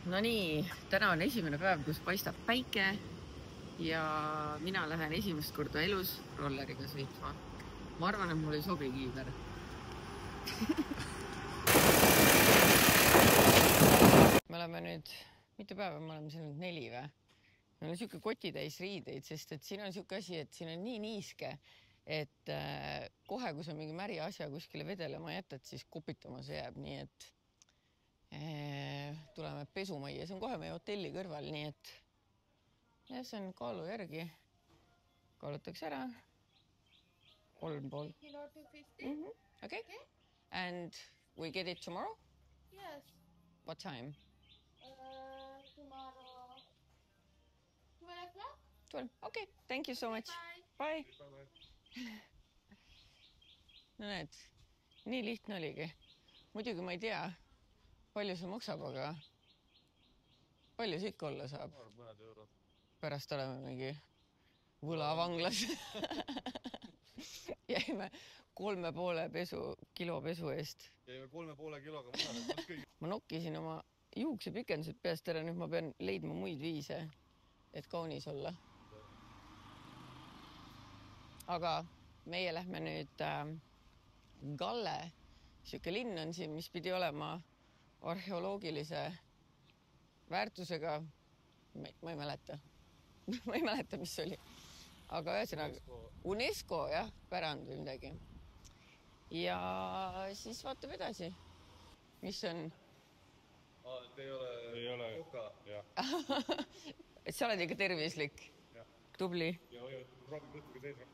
No nii, täna on esimene päev, kus paistab päike ja mina lähen esimest korda elus rolleriga sõitma. Ma arvan, et mul ei sobi kiiver. Me oleme nüüd, mitu päeva me oleme siin nüüd 4 või? Meil on siuke kotitäis riideid, sest et siin on siuke asi, et siin on nii niiske, et kohe, kui sa mingi märi asja kuskile vedelema jätad, siis kopitama see jääb, nii et tuleme pesumajja. See on kohe meie hotelli kõrval, nii et ja see on kaalu järgi. Kaalutakse ära. 3,5. Kilo 250. Okay. And we get it tomorrow? Yes. What time? Tomorrow 12 o'clock. 12. Okay. Thank you so much. Bye. Bye. No näed, nii lihtne oligi. Muidugi ma ei tea, palju see maksab, aga palju see ikka olla saab? Mõned eurod. Pärast oleme mingi võlavanglas. Jäime 3,5 kilo pesu eest. Jäime 3,5 kiloga mõned. Ma nokkisin oma juuksepikendused peast ära, nüüd ma pean leidma muid viise, et kaunis olla. Aga meie lähme nüüd Galle. Siuke linn on siin, mis pidi olema arheoloogilise väärtusega. Ma ei mäleta. Ma ei mäleta, mis oli. Aga ühesõnaga UNESCO jah, pärand või midagi. Ja siis vaatab edasi. Mis on? Ei ole koka. Et sa oled ikka tervislik. Tubli. Ja proovi mõttuga seisma.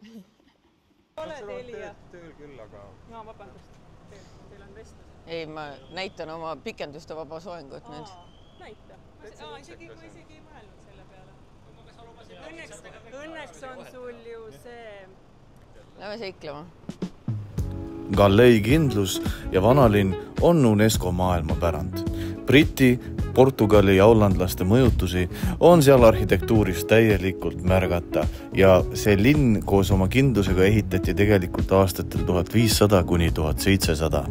Ole Telia. Tööl küll, aga... No, vabandust. Teil on vestlus. Ei, ma näitan oma pikenduste vaba soengut nüüd. Näita. Ma isegi ei mõelnud selle peale. Õnneks on sul ju see... Lähme seiklema. Gallei kindlus ja vanalinn on UNESCO maailmapärand. Briti, Portugali ja hollandlaste mõjutusi on seal arhitektuuris täielikult märgata ja see linn koos oma kindlusega ehitati tegelikult aastatel 1500 kuni 1700.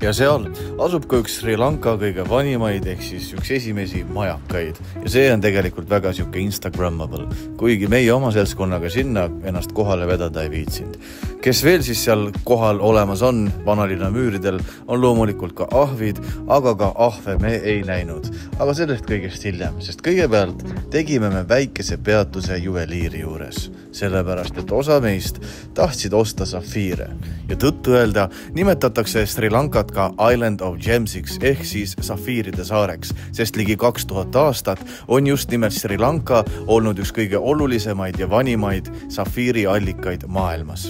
Ja seal asub ka üks Sri Lanka kõige vanimaid ehk siis üks esimesi majakaid ja see on tegelikult väga siuke Instagrammable, kuigi meie oma seltskonnaga sinna ennast kohale vedada ei viitsinud. Kes veel siis seal kohal olemas on, vanalinna müüridel, on loomulikult ka ahvid, aga ka ahve me ei näinud. Aga sellest kõigest hiljem, sest kõigepealt tegime me väikese peatuse juveliiri juures, sellepärast et osa meist tahtsid osta safiire. Ja tõttu öelda nimetatakse Sri Lankat ka Island of Gemsiks ehk siis safiiride saareks, sest ligi 2000 aastat on just nimelt Sri Lanka olnud üks kõige olulisemaid ja vanimaid safiiri allikaid maailmas.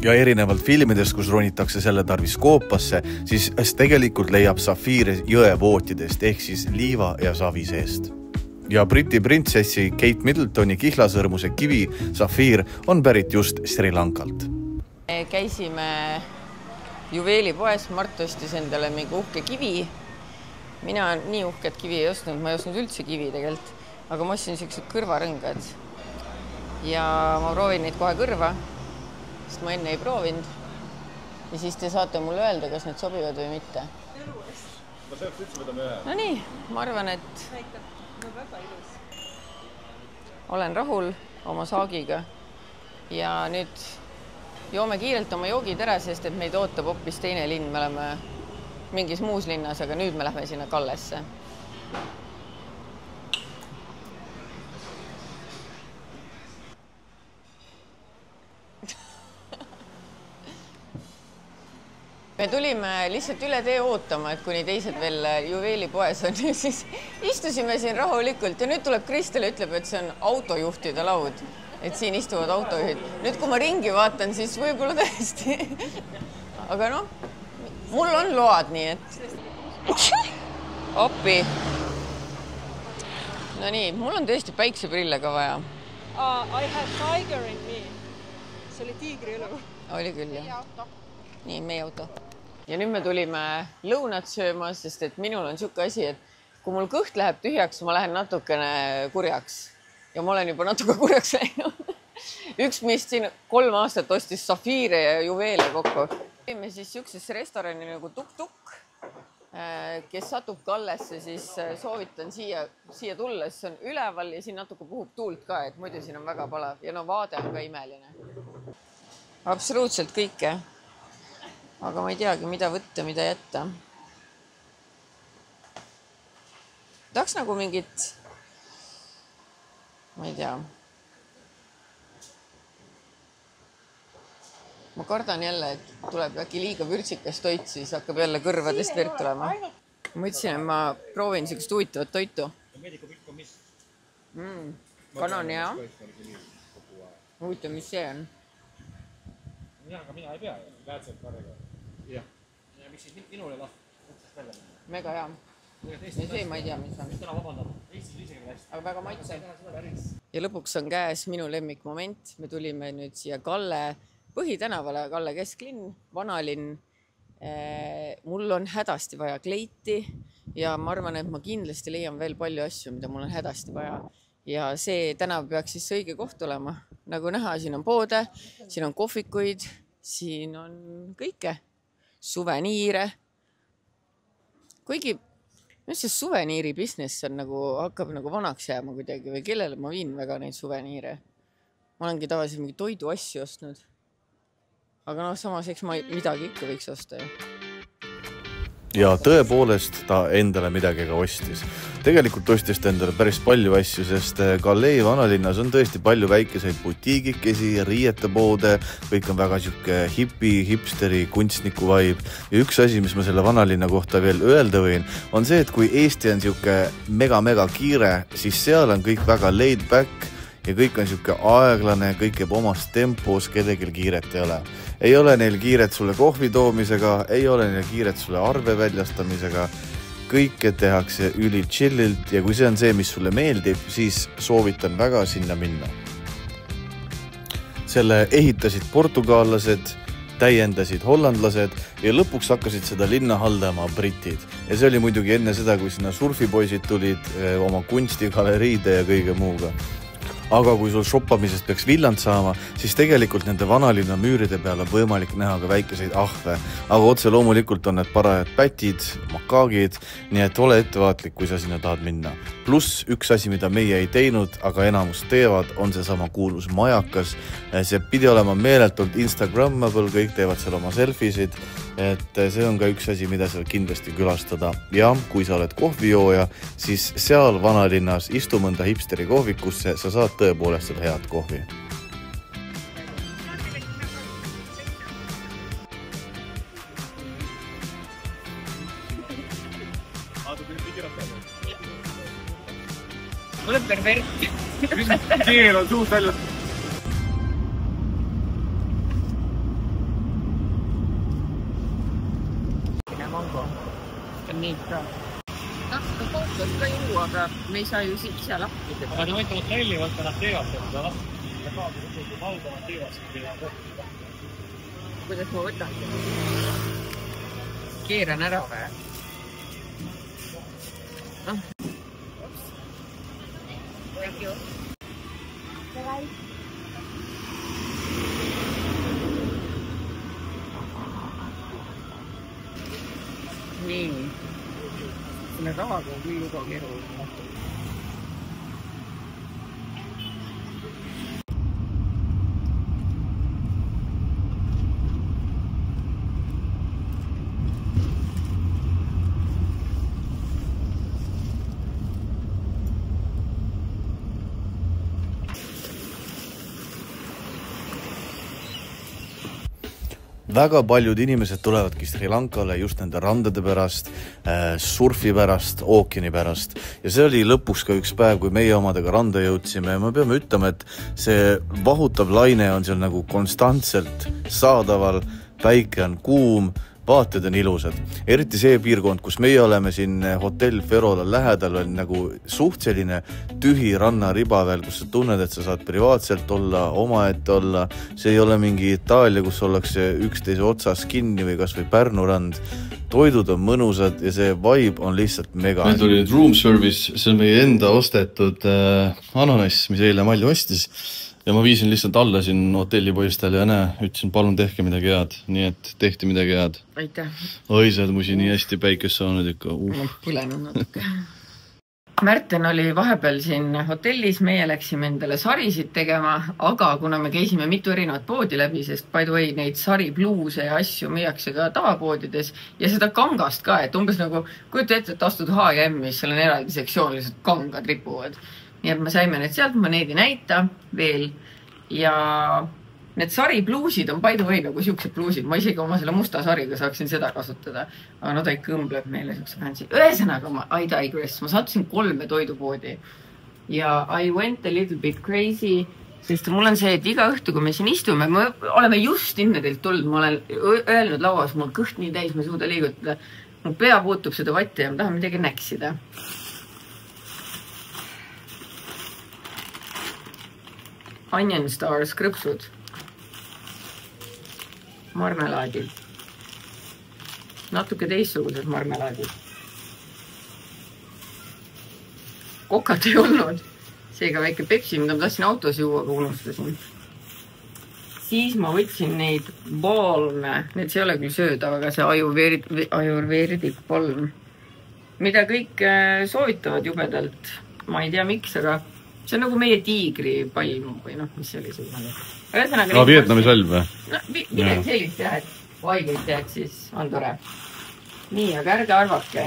Ja erinevalt filmidest, kus ronitakse selle tarvis koopasse, siis tegelikult leiab safiire jõevootidest ehk siis liiva ja savi seest. Ja Briti printsessi Kate Middletoni kihlasõrmuse kivi, safiir, on pärit just Sri Lankalt. Käisime juveelipoes, Mart ostis endale mingi uhke kivi. Mina nii uhket kivi ei ostnud, ma ei ostnud üldse kivi tegelikult, aga ma ostsin siuksed kõrvarõngad. Ja ma proovin neid kohe kõrva, sest ma enne ei proovinud. Ja siis te saate mulle öelda, kas need sobivad või mitte. Ma sealt üldse võtame ühe. No nii, ma arvan, et väga ilus. olen rahul oma saagiga. Ja nüüd joome kiirelt oma joogid ära, sest et meid ootab hoopis teine linn. Me oleme mingis muus linnas, aga nüüd me lähme sinna Gallesse. Me tulime lihtsalt üle tee ootama, et kuni teised veel juveelipoes on, siis istusime siin rahulikult ja nüüd tuleb Kristel ja ütleb, et see on autojuhtide laud, et siin istuvad autojuhid. Nüüd, kui ma ringi vaatan, siis võib-olla tõesti. Aga noh, mul on load, nii et... Oppi. No nii, mul on tõesti päikseprille ka vaja. I have tiger in me. See oli tiigri õlu. Oli küll, jah. Nii, meie auto. Ja nüüd me tulime lõunat sööma, sest et minul on siuke asi, et kui mul kõht läheb tühjaks, ma lähen natukene kurjaks. Ja ma olen juba natuke kurjaks läinud. Üks meist siin 3 aastat ostis safiire ja juveele kokku. Me siis siuksesse restorani nagu Tuk-Tuk. kes satub Gallesse, siis soovitan siia tulla, siis on üleval ja siin natuke puhub tuult ka, et muidu siin on väga palav ja no vaade on ka imeline. Absoluutselt kõike. Aga ma ei teagi, mida võtta, mida jätta. Tahaks nagu mingit, ma ei tea. Ma kardan jälle, et tuleb äkki liiga vürtsikas toit, siis hakkab jälle kõrvadest verd tulema. Ma ütlesin, et ma proovin sellist huvitavat toitu. Kanan hea. Huvitav, mis see on? Aga mina ei pea, väärtselt karega. Jah. Ja miks siis minule lahti välja? Mega hea. Ja see ma ei tea, mis on. Täna vabandab. Eestis isegi läks. Aga väga maitse. Ja lõpuks on käes minu lemmikmoment. Me tulime nüüd siia Galle põhitänavale, Galle kesklinn, vanalinn. Mul on hädasti vaja kleiti ja ma arvan, et ma kindlasti leian veel palju asju, mida mul on hädasti vaja. Ja see tänav peaks siis õige koht olema. Nagu näha, siin on poode, siin on kohvikuid, siin on kõike. Suveniire. Kuigi see suveniiri business on hakkab vanaks jääma kuidagi või kellele ma viin väga neid suveniire. Ma olengi tavaliselt mingi toidu asju ostnud. Aga samas eks ma midagi ikka võiks osta. Ja tõepoolest ta endale midagi ka ostis. Tegelikult ostis ta endale päris palju asju, sest Galle vanalinnas on tõesti palju väikeseid butiigikesi, riietepoode, kõik on väga siuke hipsteri, kunstniku vibe. Ja üks asi, mis ma selle vanalinna kohta veel öelda võin, on see, et kui Eesti on siuke mega kiire, siis seal on kõik väga laid back ja kõik on siuke aeglane, kõik jääb omas tempos, kellelgi kiiret ei ole. Ei ole neil kiiret sulle kohvi toomisega, ei ole neil kiiret sulle arve väljastamisega. Kõike tehakse üli chillilt ja kui see on see, mis sulle meeldib, siis soovitan väga sinna minna. Selle ehitasid portugaallased, täiendasid hollandlased ja lõpuks hakkasid seda linna haldama britid. Ja see oli muidugi enne seda, kui sinna surfipoisid tulid oma kunstigaleriide ja kõige muuga. Aga kui sul shoppamisest peaks villand saama, siis tegelikult nende vanalinna müüride peal on võimalik näha ka väikeseid ahve. Aga otse loomulikult on need parajad pätid, makaagid, nii et ole ettevaatlik, kui sa sinna tahad minna. Pluss üks asi, mida meie ei teinud, aga enamus teevad, on see sama kuulus majakas. See pidi olema meeletult Instagrammable, kõik teevad seal oma selfisid, et see on ka üks asi, mida seal kindlasti külastada. Ja kui sa oled kohvijooja, siis seal vanalinnas istu mõnda hipsteri kohvikusse, sa saad tõepoolest seda head kohvi. Tuleb perfekt. Keel on suust välja. Mango. See on nii ka. Tahka kohtust ka juua, aga me ei saa ju siia lahti. Aga te võite hotelli võtta, nad teevad seda lahti. Ja kaasa võtta valdavad teevad. Kuidas ma võtan? Keeran ära või? Thank you. Bye. Nii. Selle rahaga on küll juba keeruline. Väga paljud inimesed tulevadki Sri Lankale just nende randade pärast, surfi pärast, ookeani pärast. Ja see oli lõpuks ka üks päev, kui meie omadega randa jõudsime. Ja me peame ütlema, et see vahutav laine on seal nagu konstantselt saadaval, päike on kuum, vaated on ilusad. Eriti see piirkond, kus meie oleme siin hotell Ferola lähedal, on nagu suht selline tühi rannariba veel, kus sa tunned, et sa saad privaatselt olla, omaette olla. See ei ole mingi Itaalia, kus ollakse üksteise otsas kinni või kas või Pärnu rand. Toidud on mõnusad ja see vibe on lihtsalt mega. Meil tuli room service, see on meie enda ostetud ananass, mis eile Malju ostis. ja ma viisin lihtsalt alla siin hotellipoistele ja näe, ütlesin, palun tehke midagi head. Nii et tehti midagi head. Aitäh. Oi, sa oled musi nii hästi päikest saanud ikka. Ma põlenud natuke. Märten oli vahepeal siin hotellis, meie läksime endale sarisid tegema, aga kuna me käisime mitu erinevat poodi läbi, sest by the way, neid saripluuse ja asju müüakse ka tavapoodides ja seda kangast ka, et umbes nagu kujuta ette, et astud H&M-is, seal on eraldi sektsioon, lihtsalt kangad ripuvad. Nii et me saime need sealt, ma neid ei näita veel ja need saripluusid on by the way nagu siuksed pluusid, ma isegi oma selle musta sariga saaksin seda kasutada, aga no ta ikka õmbleb meile siukse fancy. Ühesõnaga, I digress, ma sattusin 3 toidupoodi ja I went a little bit crazy, sest mul on see, et iga õhtu, kui me siin istume, me oleme just innedelt tulnud, ma olen öelnud lauas, mul kõht nii täis, ma ei suuda liigutada, mu pea puutub seda vatti ja ma tahan midagi näksida. Onion Stars krõpsud. Marmelaadid. Natuke teistsugused marmelaadid. Kokat ei olnud. Seega väike Pepsi, mida ma tahtsin autos juua, aga unustasin. Siis ma võtsin neid balme. Need see ei ole küll söödav, aga see ajurveeridik palm. Mida kõik soovitavad jubedalt. Ma ei tea miks, aga see on nagu meie tiigri palm või noh, mis see oli see. No Vietnami salv või? No, midagi sellist jah, et vaigelt tead, siis on tore. Nii, aga ärge arvake,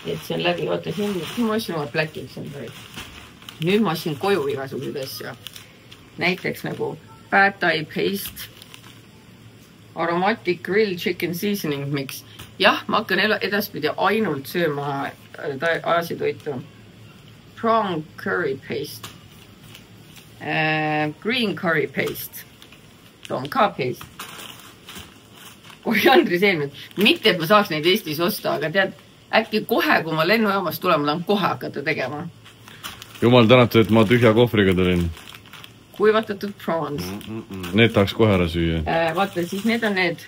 et see on läbi. Oota, siin ma ostsin oma pläkiks. Nüüd ma ostsin koju igasuguseid asju. Näiteks nagu Pad Thai paste, aromatic grilled chicken seasoning mix. Jah, ma hakkan edaspidi ainult sööma Aasia toitu. Prawn curry paste. Green curry paste. Tom ka paste. Koriandri seemned. Mitte, et ma saaks neid Eestis osta, aga tead, äkki kohe, kui ma lennujaamast tulen, ma tahan kohe hakata tegema. Jumal tänatud, et ma tühja kohvriga tulin. Kuivatatud prawns. Need tahaks kohe ära süüa. Vaata, siis need on need,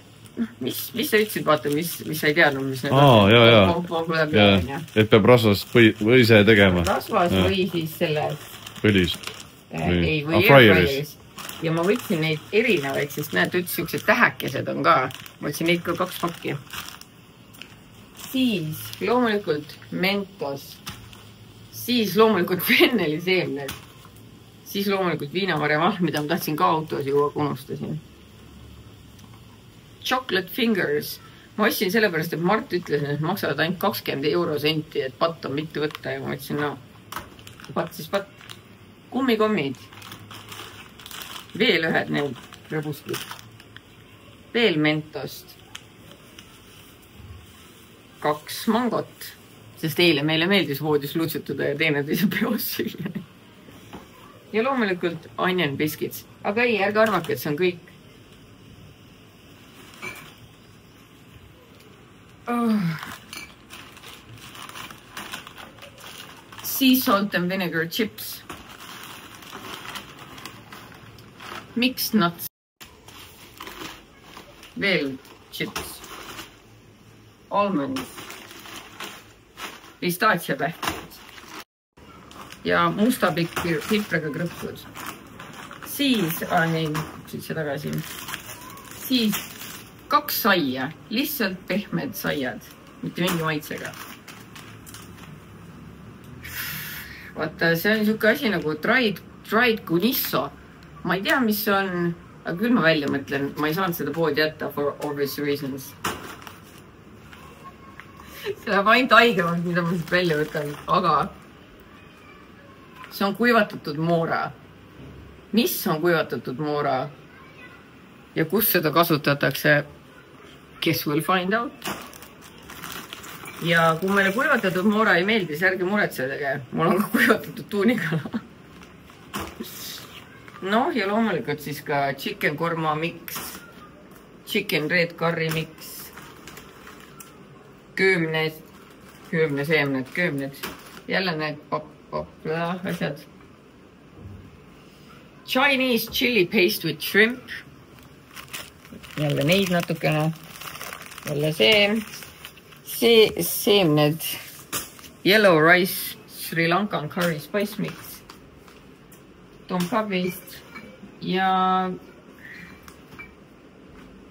mis sa ütlesid, vaata, mis sa ei teadnud, mis need on. Jaa, et peab rasvast või ise tegema. Rasvas või siis selles põlis. Ei, või airfryeris. Ja ma võtsin neid erinevaid, sest näed, ütles siuksed tähekesed on ka. Ma võtsin neid ka 2 pakki. Siis loomulikult mentos. Siis loomulikult fenneliseemned. Siis loomulikult viinamarja vahm, mida ma tahtsin ka autos juua, unustasin. Chocolate fingers. Ma ostsin sellepärast, et Mart ütles, et maksavad ainult 20 €, et patt on mitte võtta ja ma mõtlesin, no, patt siis patt. Kummikommid. Veel ühed need rõbuskid. Veel mentost. 2 mangot, sest eile meile meeldis voodis lutsutada ja teineteise peos süüa. Ja loomulikult onion biscuits. Aga ei, ärge arvake, et see on kõik. Sea salt and vinegar chips. Mixed nuts. Veel chips. Almonds. Pistatsiapähkud. Ja musta pipraga krõpsud. Siis, siit tagasi. Siis 2 saia, lihtsalt pehmed saiad, mitte mingi maitsega. Vaata, see on niisugune asi nagu dried gunisso. Ma ei tea, mis on, aga küll ma välja mõtlen, ma ei saanud seda poodi jätta for obvious reasons. See läheb ainult haigemalt, mida ma siit välja võtan, aga see on kuivatatud moora. Mis on kuivatatud moora ja kus seda kasutatakse? Guess we'll find out. Ja kui meile kuivatatud moora ei meeldi, siis ärge muretsege. Mul on ka kuivatatud tuunikala. Noh, ja loomulikult siis ka chicken korma mix, chicken red curry mix, köömneseemned, jälle need asjad. Chinese chili paste with shrimp. Jälle neid natukene. Jälle see seemned. Yellow rice Sri Lankan curry spice mix. Tomkavist ja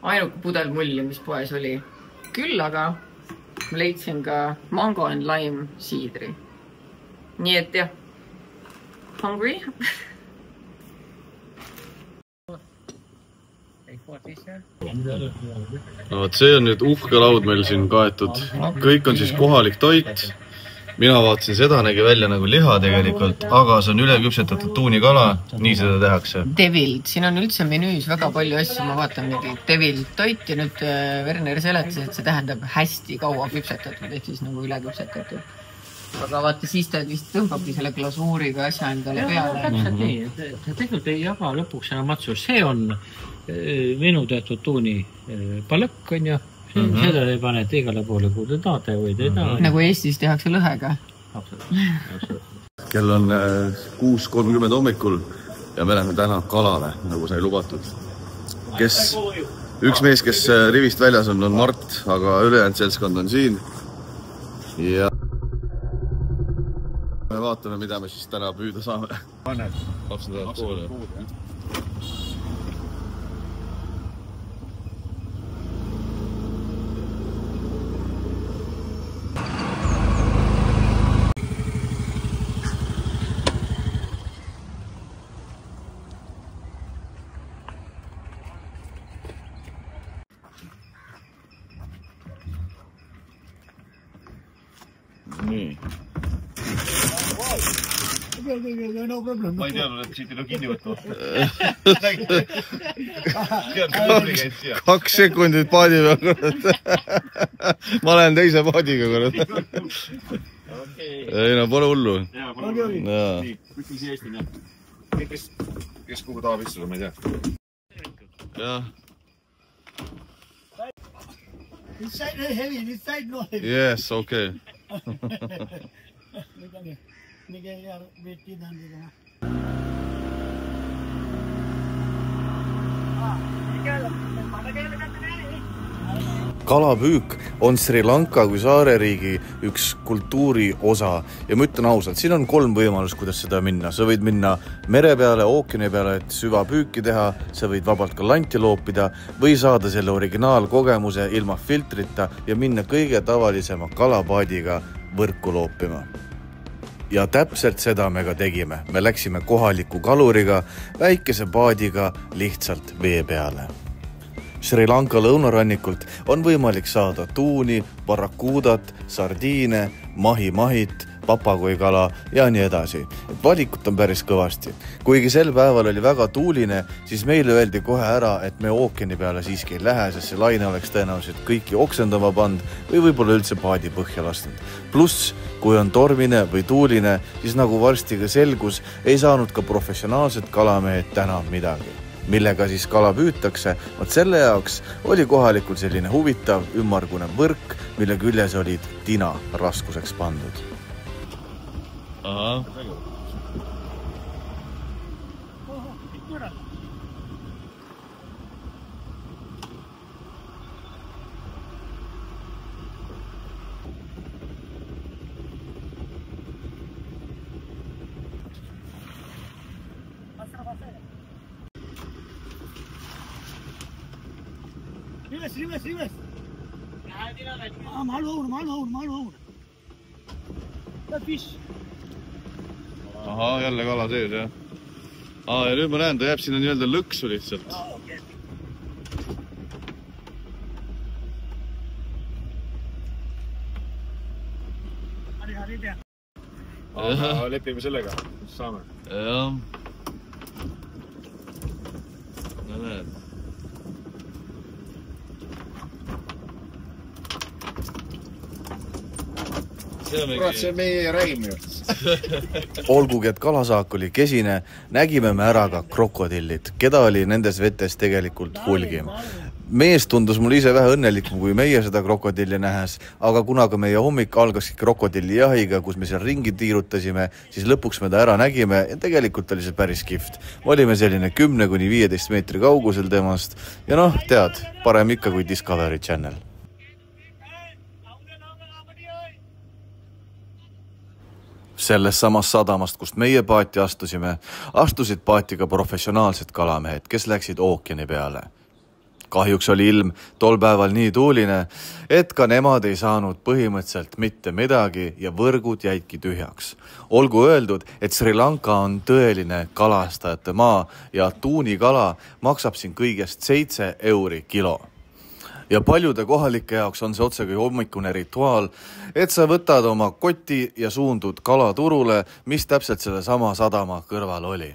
ainuke pudel mulli, mis poes oli. Küll aga ma leidsin ka mango and lime siidri. Nii et jah, hungry? No, see on nüüd uhke laud meil siin kaetud. Kõik on siis kohalik toit. Mina vaatasin seda, nägi välja nagu liha tegelikult, aga see on üleküpsetatud tuunikala. Nii seda tehakse. Devilt. Siin on üldse menüüs väga palju asju. Ma vaatan mingi devilt toit ja nüüd Werner seletas, et see tähendab hästi kaua küpsetatud, ehk siis nagu üleküpsetatud. Aga vaata, siis ta vist tõmbabki selle glasuuriga asja endale peale. Täpselt nii. Ta tegelikult ei jaga lõpuks enam matsus. See on minu tehtud tuuni palõkk on ju. Seda ei pane igale poole, kui te tahate või te tahate. Nagu Eestis tehakse lõhega. Kell on 6:30 hommikul ja me läheme täna kalale, nagu sai lubatud. Üks mees, kes rivist väljas on Mart, aga ülejäänud seltskond on siin. Ja me vaatame, mida me siis täna püüda saame. Lapsed lähevad kooli. Nii. Ma ei teadnud, et siit ei ole kinni võtma. 2 sekundit paadi peal. Ma lähen teise paadiga. Ei no, pole hullu. Kes kuhu tahab istuda, ma ei tea. Jah. This side is heavy, this side no heavy. Yes, okay. Kalapüük on Sri Lanka kui saareriigi üks kultuuri osa ja ma ütlen ausalt, siin on 3 võimalust, kuidas seda minna. Sa võid minna mere peale, ookeani peale, et süvapüüki teha, sa võid vabalt ka lanti loopida või saada selle originaalkogemuse ilma filtrita ja minna kõige tavalisema kalapaadiga võrku loopima. Ja täpselt seda me ka tegime. Me läksime kohaliku kaluriga, väikese paadiga lihtsalt vee peale. Sri Lanka lõunarannikult on võimalik saada tuuni, barrakuudat, sardiine, mahit, papagoikala ja nii edasi. Valikut on päris kõvasti. Kuigi sel päeval oli väga tuuline, siis meile öeldi kohe ära, et me ookeani peale siiski ei lähe, sest see laine oleks tõenäoliselt kõiki oksendama pand või võib-olla üldse paadi põhja lastnud. Pluss, kui on tormine või tuuline, siis nagu varsti ka selgus, ei saanud ka professionaalsed kalamehed täna midagi. Millega siis kala püütakse, vaat selle jaoks oli kohalikul selline huvitav ümmargune võrk, mille küljes olid tina raskuseks pandud. Aha. Reverse. Maal. The fish. Aha, jälle kala sees, jah. Ja nüüd ma näen, ta jääb sinna nii-öelda lõksu lihtsalt. Lepime sellega, saame. Jah. No näed. Kurat, see meie räägime ju. Olgugi, et kalasaak oli kesine, nägime me ära ka krokodillid, keda oli nendes vetes tegelikult hulgim. Mees tundus mul ise vähe õnnelikum kui meie seda krokodilli nähes, aga kuna ka meie hommik algaski krokodilli jahiga, kus me seal ringi tiirutasime, siis lõpuks me ta ära nägime ja tegelikult oli see päris kihvt. Olime selline 10–15 meetri kaugusel temast ja noh, tead, parem ikka kui Discovery Channel. Selles samas sadamast, kust meie paati astusid paati ka professionaalsed kalamehed, kes läksid ookeani peale. Kahjuks oli ilm tol päeval nii tuuline, et ka nemad ei saanud põhimõtteliselt mitte midagi ja võrgud jäidki tühjaks. Olgu öeldud, et Sri Lanka on tõeline kalastajate maa ja tuunikala maksab siin kõigest 7 € kilo. Ja paljude kohalike jaoks on see otsegi hommikune rituaal, et sa võtad oma koti ja suundud kalaturule, mis täpselt selle sama sadama kõrval oli.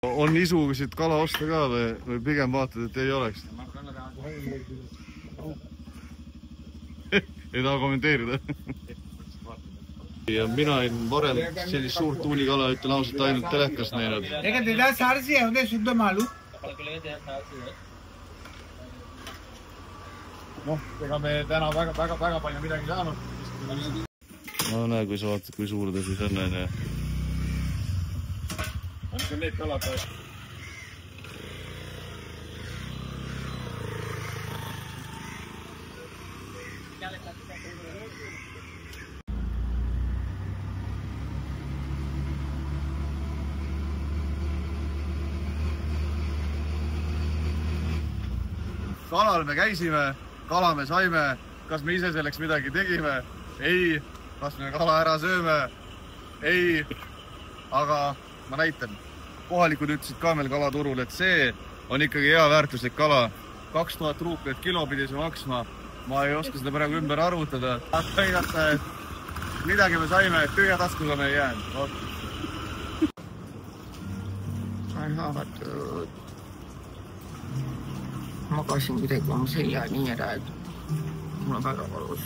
On isusid kala osta ka või pigem vaatad, et ei oleks? Ei taha kommenteerida. Ja mina olen varem sellist suurt tuunikala, ütlen ausalt, ainult telekast näinud. Ega teda sarsi on suda malu. Ega me täna väga palju midagi saanud. No näe, kui sa vaatad, kui suur ta siis on. On need kalad või? Kalal me käisime, kala me saime, kas me ise selleks midagi tegime? Ei. Kas me kala ära sööme? Ei. Aga ma näitan. Kohalikud ütlesid ka meil kalaturul, et see on ikkagi hea väärtuslik kala. 2000 ruuplit kilo pidi see maksma. Ma ei oska seda praegu ümber arvutada. Näidata, et midagi me saime, et tühja taskuga me ei jäänud. Olen haavatud. Magasin kuidagi oma selja nii ära, et mul on väga valus.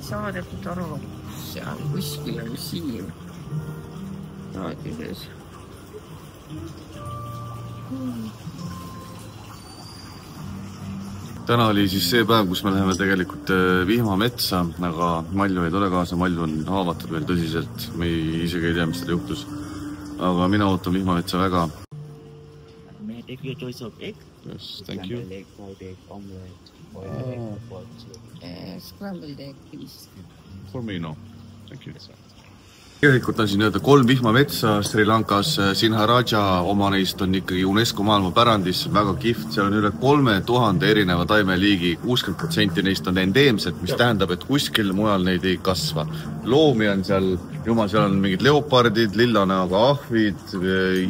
Saa tegelikult aru, see on kuskil on siin raadides. Täna oli siis see päev, kus me läheme tegelikult vihmametsa, aga Malju ei tule kaasa, Malju on haavatud veel tõsiselt. Me isegi ei tea, mis seal juhtus. Aga mina ootan vihmametsa väga. Yes, thank you. Scrambled egg, please. For me, no. Thank you. Tegelikult on siin öelda 3 vihmametsa Sri Lankas. Sinharaja oma neist on ikkagi UNESCO maailmapärandis, väga kihvt. Seal on üle 3000 erineva taimeliigi, 60% neist on endeemsed, mis tähendab, et kuskil mujal neid ei kasva. Loomi on seal, seal on mingid leopardid, lillanäoga ahvid,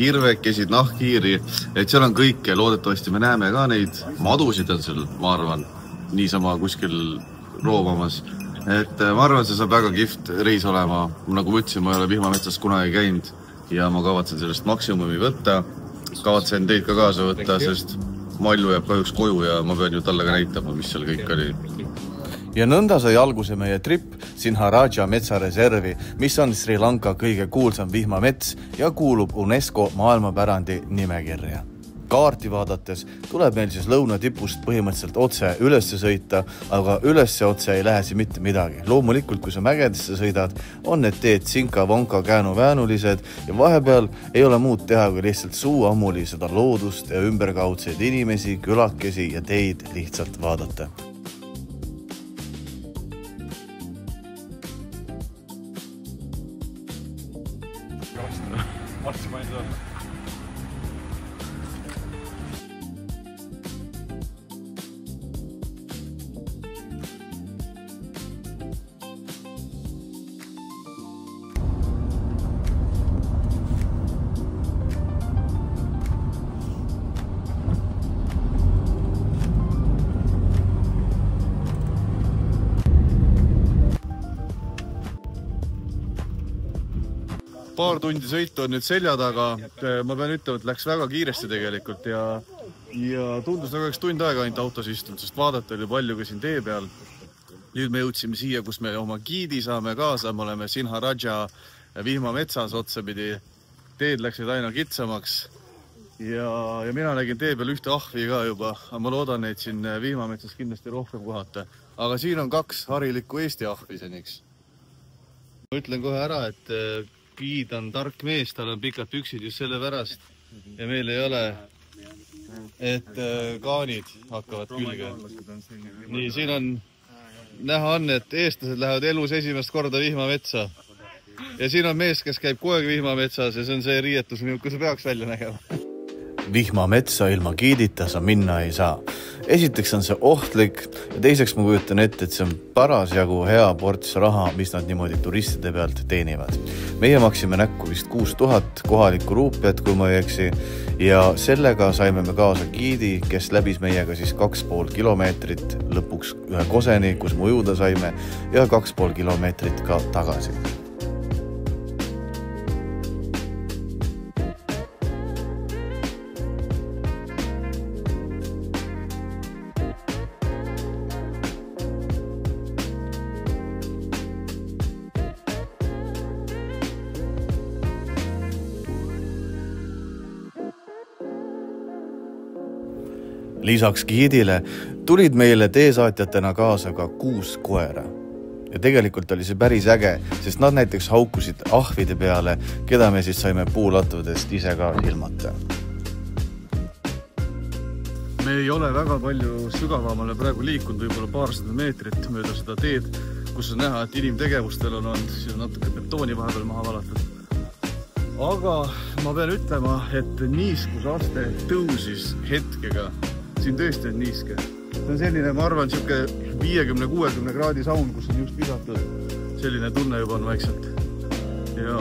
hirvekesid, nahkhiiri, et seal on kõik ja loodetavasti me näeme ka neid. Madusid on seal, ma arvan, niisama kuskil roomamas. Et ma arvan, see saab väga kihvt reis olema. Nagu võtsin, ma ei ole vihmametsas kunagi käinud ja ma kavatsen sellest maksimumi võtta. Kavatsen teid ka kaasa võtta, sest Malju jääb kahjuks koju ja ma pean ju talle ka näitama, mis seal kõik oli. Ja nõnda sai alguse meie trip Sinharaja metsareservi, mis on Sri Lanka kõige kuulsam vihmamets ja kuulub UNESCO maailmapärandi nimekirja. Kaarti vaadates tuleb meil siis lõunatipust põhimõtteliselt otse ülesse sõita, aga ülesse otse ei lähe siin mitte midagi. Loomulikult, kui sa mägedesse sõidad, on need teed sinka-vonka käänu-väänulised ja vahepeal ei ole muud teha, kui lihtsalt suu ammuli seda loodust ja ümberkaudseid inimesi, külakesi ja teid lihtsalt vaadata. paar tundi sõitu on nüüd selja taga. Ma pean ütlema, et läks väga kiiresti tegelikult ja tundus nagu üks tund aega ainult autos istunud, sest vaadata oli palju ka siin tee peal. Nüüd me jõudsime siia, kus me oma giidi saame kaasa. Me oleme Sinharaja vihmametsas otsapidi. Teed läksid aina kitsamaks ja mina nägin tee peal ühte ahvi ka juba. Ma loodan neid siin vihmametsas kindlasti rohkem kohata. Aga siin on 2 harilikku Eesti ahvi seniks. Ma ütlen kohe ära, et giid on tark mees, tal on pikad püksid just selle pärast ja meil ei ole, et kaanid hakkavad külge. Nii, siin on näha on, et eestlased lähevad elus esimest korda vihmametsa. Ja siin on mees, kes käib kogu aeg vihmametsas ja see on see riietus, kus peaks välja nägema. Vihmametsa ilma giidita sa minna ei saa. Esiteks on see ohtlik ja teiseks ma kujutan ette, et see on parasjagu hea ports raha, mis nad niimoodi turistide pealt teenivad. Meie maksime näkku vist 6000 kohalikku ruupiat, kui ma ei eksi, ja sellega saime me kaasa giidi, kes läbis meiega siis 2,5 kilomeetrit lõpuks ühe koseni, kus me ujuda saime ja 2,5 kilomeetrit ka tagasi. Lisaks giidile tulid meile teesaatjatena kaasa ka 6 koera. Ja tegelikult oli see päris äge, sest nad näiteks haukusid ahvide peale, keda me siis saime puulatvadest ise ka ilmata. Me ei ole väga palju sügavamale praegu liikunud, võib-olla paarsada meetrit mööda seda teed, kus on näha, et inimtegevustel on olnud, siin on natuke betooni vahepeal maha valatud. Aga ma pean ütlema, et niiskusaste tõusis hetkega. Siin tõesti on niiske. See on selline, ma arvan, siuke 50-60 kraadi saun, kus on just visatud. Selline tunne juba on vaikselt. Ja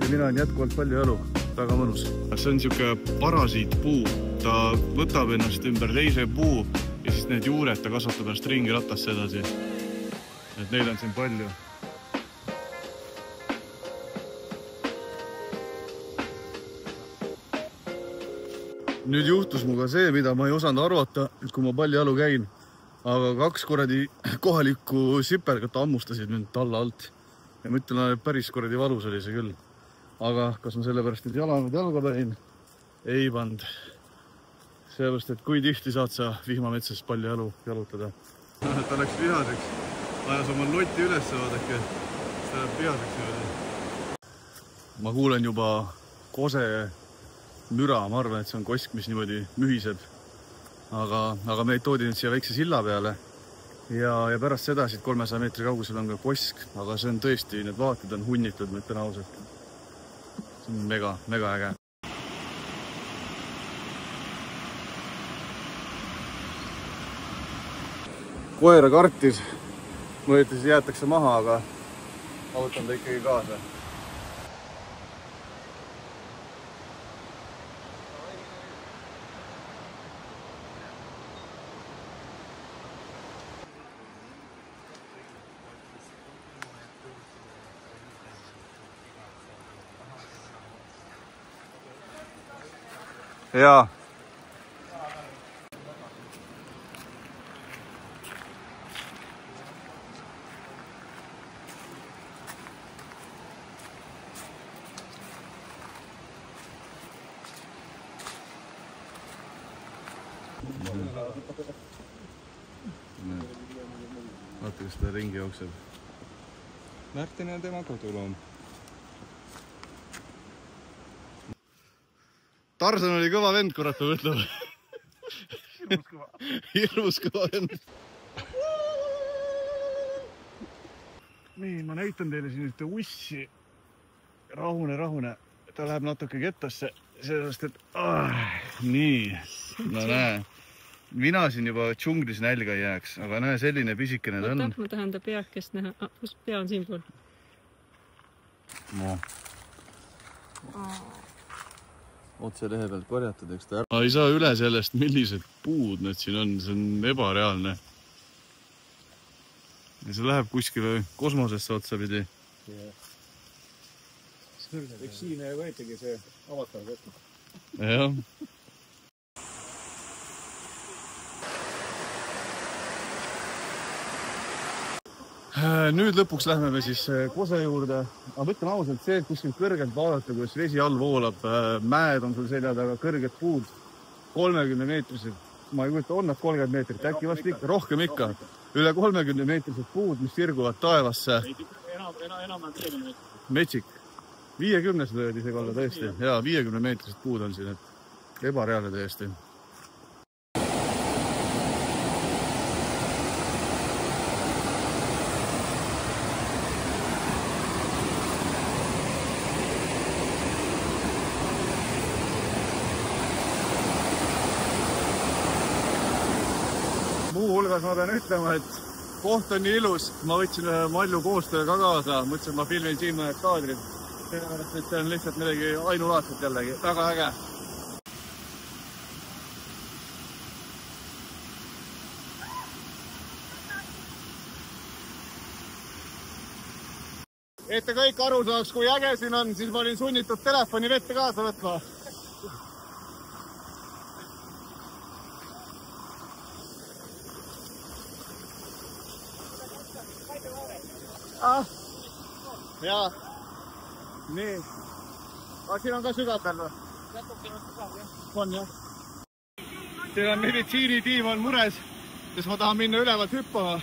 mina on jätkuvalt palju elu. Väga mõnus. See on siuke parasiitpuu. Ta võtab ennast ümber teise puu ja siis need juured ta kasvatab ennast ringi ratasse edasi. Et neid on siin palju. Nüüd juhtus muga see, mida ma ei osanud arvata, et kui ma pallijalu käin, aga 2 kuradi kohalikku sipergat ammustasid mind talla alt. Ja ma ütlen, et päris kuradi valus oli see küll. Aga kas ma sellepärast nüüd jalga panin? Ei pand. Sellepärast, et kui tihti saad sa vihmametsas pallijalu jalutada. Ta läks vihaseks. Ajas oma noti üles, vaadake. Ta läheb vihaseks. Ma kuulen juba kose müra, ma arvan, et see on kosk, mis niimoodi mühiseb. Aga meid toodi nüüd siia väikse silla peale ja pärast seda siit 300 meetri kaugusel on ka kosk, aga see on tõesti, need vaated on hunnitud, ma ütlen ausalt. See on mega äge. Koera kartis, ma ütlesin, jäetakse maha, aga ma võtan ta ikkagi kaasa. Jaa. Vaata, kas ta ringi jookseb. Märten ja tema koduloom. Tarsan oli kõva vend, kurat, ma mõtlema. Hirmus kõva vend. Nii, ma näitan teile siin ühte ussi. Rahune. Ta läheb natuke kettasse, sellest, et nii, no näe. Mina siin juba džunglis nälga ei jääks, aga näe, selline pisikene ta on. Ma tahan ta peakest näha. Kus pea on siin pool? No. Otse lehe pealt korjatud, eks ta ära. Ma ei saa üle sellest, millised puud need siin on. See on ebareaalne. Ja see läheb kuskile kosmosesse otsapidi. eks siin võetigi see avatar võtta. jah. Nüüd lõpuks lähme me siis Kose juurde. Ma mõtlen ausalt see, et kuskil kõrgelt vaadata, kuidas vesi all voolab. Mäed on sul selja taga, kõrged puud, 30-meetrised. Ma ei kujuta, on nad 30 meetrit, äkki vast ikka, rohkem ikka. Üle 30-meetrised puud, mis sirguvad taevasse. Enam 50 meetrit. Metsik. 50 võid isegi olla tõesti. Jaa, 50-meetrised puud on siin, et ebareaalne tõesti. Muuhulgas ma pean ütlema, et koht on nii ilus. Ma võtsin ühe Malju koostöö ka kaasa. Mõtlesin, et ma filmin siin mõned kaadrid. Sellepärast, et see on lihtsalt midagi ainulaadset jällegi. Väga äge. Et te kõik aru saaks, kui äge siin on, siis ma olin sunnitud telefoni vette kaasa võtma. Jaa. Nii. Aga siin on ka sügav peal või? On jah. Siin on meditsiinitiim on mures, sest ma tahan minna ülevalt hüppama.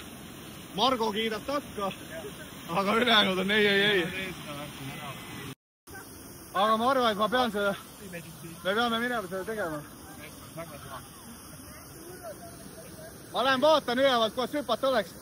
Margo kiidab takka, aga ülejäänud on ei. Aga ma arvan, et ma pean seda, me peame minema seda tegema. Ma lähen vaatan ülevalt, kuidas hüpata oleks.